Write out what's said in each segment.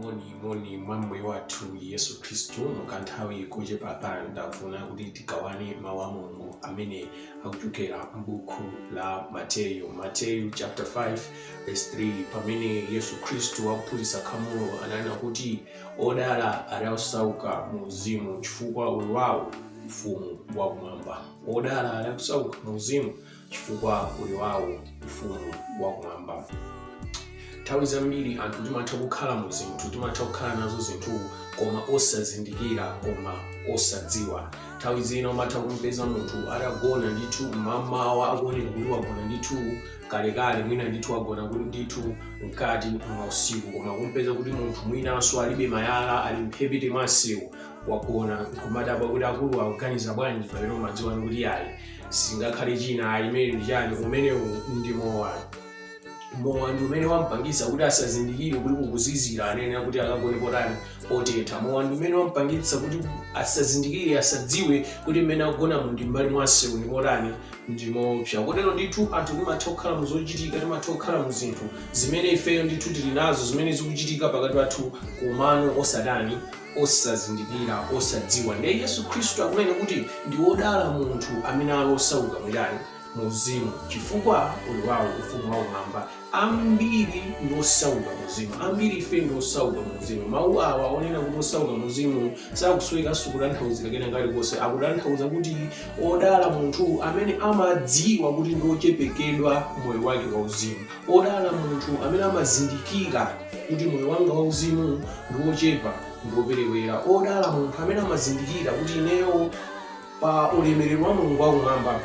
Moni mwamwe wathu Yesu Kristu mukanthawi kochepa pano ndafuna kuti tigawane mawu a Mulungu amene akuchokera m'buku la Mateyu chapter 5 verse 3 pamene Yesu Kristu akuphunzitsa khamulo ananena kuti odala ali osauka mu uzimu chifukwa uli wawo ufumu wakumwamba. Odala ali osauka mu uzimu chifukwa uli wawo ufumu wakumwamba. Nthawi zambiri anthu timatha kukhala mu zinthu, timatha kukhala nazo zinthu koma osazindikira koma osadziwa. Nthawi zina umatha kumpeza munthu atagona ndithu mmamawa akuoneka kuti wagona ndithu kalekale, mwina ndithu wagona kuti ndithu mkati mwa usiku, koma kumpeza kuti munthu mwinanso alibe mayala, ali mphepete mwa msewu wagona, nkumadabwa kuti akulu akuganiza bwanji pamene umadziwa kuti ayi singakhale china ayi imene ndi chani, umenewu ndi mowa ndi umene wampangisa kuti asazindikire kuti kukuzizira anene kuti akagone potani potetha. Mowa ndi umene wampangisa kuti asazindikire, asadziwe kuti mmene akugona mu mbali mwa msewu ndi potani ndi moopsa. Kotero ndithu anthu timatha kukhala mu zochitika, timatha kukhala mu zinthu zimene ifeyo ndithu tili nazo zimene zikuchitika pakati pathu komano osadani osazindikira osadziwa. Ndiye Yesu Kristu akunena kuti ndi wodala munthu amene ali osauka mwidani mu uzimu chifukwa uli wawo ufumu wakumwamba. Ambiri ndi osauka mu uzimu, ambiri ife ndi osauka mu uzimu. Mawu awa onena kuti osauka mu uzimu sakusweka kutanthauzira kena kalikonse, akutanthauza kuti odala munthu amene amadziwa kuti ndi ochepekedwa moyo wake wa uzimu. Odala munthu amene amazindikira kuti moyo wanga wa uzimu ndi ochepa ndi operewera. Odala munthu amene amazindikira kuti ineyo pa ulemerero wa Mulungu wakumwamba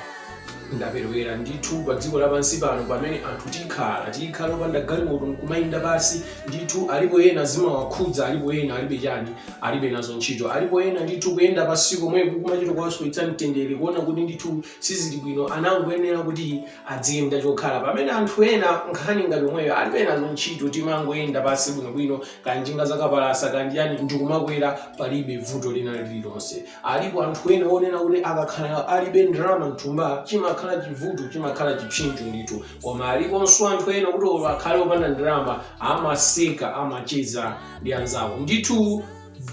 ndaperewera ndithu pa dziko lapansi pano pamene anthu tikhala opanda galimoto nkumayenda basi ndithu. Alipo ena zimawakhudza, alipo ena alibe chani, alibe nazo ntchito, alipo ena ndithu kuyenda pasi komwe kumachita kuwasowetsa mtendere, kuona kuti ndithu sizili bwino, anangoyenera kuti adziyenda chokhala. Pamene anthu ena nkhani ngati omweyo alibe nazo ntchito, timangoyenda pasi bwinobwino, kanjinga zakapalasa kanjani ndikumakwera, palibe vuto lina lililonse. Alipo anthu ena onena kuti akakhala alibe ndalama mthumba chimakhala chivuto, chimakhala chipsinjo ndithu. Koma aliponso anthu ena kuti akhale opanda ndalama amaseka, amacheza ndi anzawo. Ndithu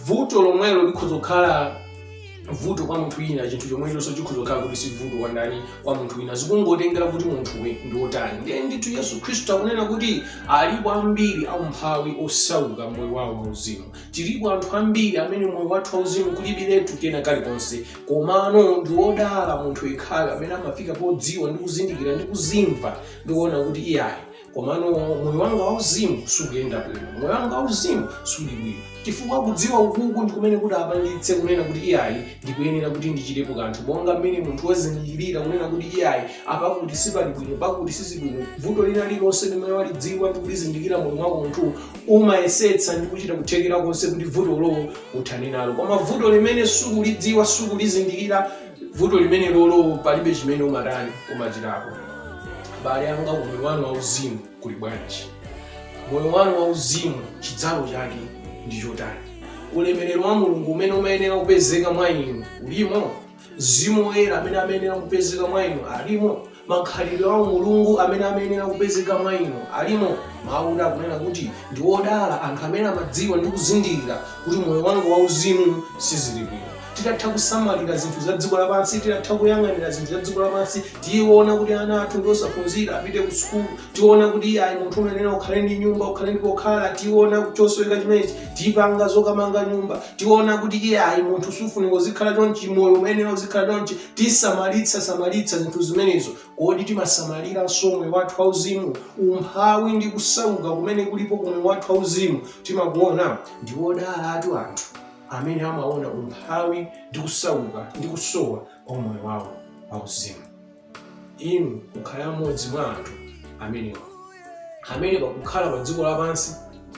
vuto lomwelo likhoza kukhala vuto kwa munthu wina, chinthu chomwechonso chikhoza kukhala kuti si vuto kwa ndani, kwa munthu wina, zikungotengera kuti munthuwe ndi otani. Ndiye ndithu Yesu Kristu akunena kuti alipo ambiri aumphawi osauka moyo wawo wauzimu. Tilipo anthu ambiri amene moyo wathu wauzimu kulibiretu kena kalikonse, komano ndi odala munthu yekhayo amene amafika podziwa ndi kuzindikira ndi kuzimva ndi kuona kuti iyayi komano moyo wanga wauzimu sukuyenda bwino, moyo wanga wauzimu suli bwino. Chifukwa kudziwa ukuku ndi kumene kuti apangitse kunena kuti iyayi ndikuyenera kuti ndichitepo kanthu, monga mmene munthu wazindikirira kunena kuti iyayi apakuti sipali bwino, pakuti sisi bwino. Vuto lina lilonse limene walidziwa ndi kulizindikira moyo mwako munthu umayesetsa ndi kuchita kuthekera konse kuti vuto lo uthane nalo. Koma vuto limene sukulidziwa, sukulizindikira, vuto limene lolo palibe chimene umatani umachitapo. Abale anga, moyo wanu wauzimu kuli bwanji? Moyo wanu wauzimu chidzalo chake ndi chotani? Ulemerero wa Mulungu umene umayenera kupezeka mwa inu ulimo? Mzimu Woyera amene amayenera kupezeka mwa inu alimo? Makhalidwe a Mulungu amene amayenera kupezeka mwa inu alimo? Mawu akunena kuti ndi odala anthu amene amadziwa ndi kuzindikira kuti moyo wanga wauzimu sizili bwino. Titatha kusamalira zinthu za dziko lapansi, titatha kuyang'anira zinthu za dziko lapansi, tiona kuti ana athu ndi osaphunzira apite ku sukulu, tiona kuti ayi munthu umayenera ukhale ndi nyumba, ukhale ndi pokhala, tiona kuti chosoweka chimenechi tipanga zokamanga nyumba, tiona kuti iyayi munthu sufunika uzikhala chonchi, moyo umayenera uzikhala chonchi. Tisamalitsa zinthu zimenezo. Kodi timasamaliranso moyo wathu wauzimu? Umphawi ndi kusauka kumene kulipo ku moyo wathu wauzimu timakuona ndi odala anthu amene amaona umphawi ndi kusauka ndi kusowa kwa moyo wawo wauzimu. Inu kukhala mmodzi mwa anthu amene pakukhala pa dziko lapansi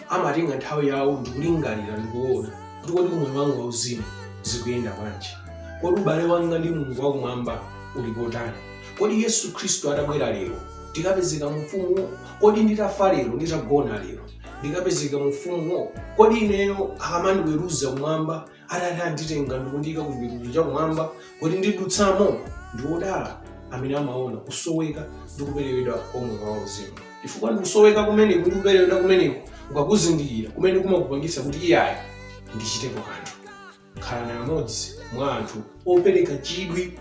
amatenga nthawi yawo ndi kulingalira ndi kuona kuti kodi moyo wanga wauzimu zikuyenda bwanji, kodi ubale wanga ndi Mulungu wakumwamba uli potani, kodi Yesu Kristu atabwera lero tikapezeka mu ufumu, kodi nditafa lero, nditagona lero ndikapezeka mu ufumu, kodi ineyo akamandiweruza kumwamba atati anditenga ndikundika ku chipululu cha kumwamba, kodi ndidutsamo? Ndi odala amene amaona kusoweka ndi kuperewera kwa moyo wauzimu. Chifukwa ndi kusoweka kumeneko ndi kuperewera kumeneko ukakuzindikira kumene kumakupangisa kuti iyayi ndichitepo kanthu. Khala naye mmodzi mwa anthu opereka chidwi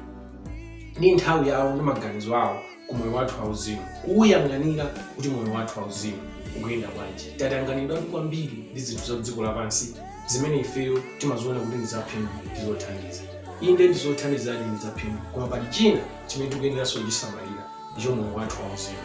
ndi nthawi yawo ndi maganizo awo ku moyo wathu wauzimu, kuwuyang'anira kuti moyo wathu wauzimu ukuyenda bwanji. Tatanganidwa kwambiri ndi zinthu za dziko lapansi zimene ifeyo timaziona kuti ndizaphindu ndizothandiza. Inde ndizothandizadi ndizaphindu, koma pali china chimene tikuyeneranso kuchisamalira ndicho moyo wathu wauzimu.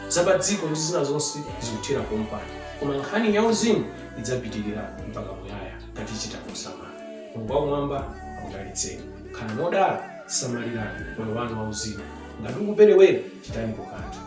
Zapa dziko ndi zina zonse zikuthera pompano, koma nkhani ya uzimu idzapitirira mpaka muyaya ngati tichita kusamala. Mulungu wakumwamba akudalitseni. Khala modala, samalirani moyo wanu wauzimu. Ngati ukuperewera chitanipo kanthu.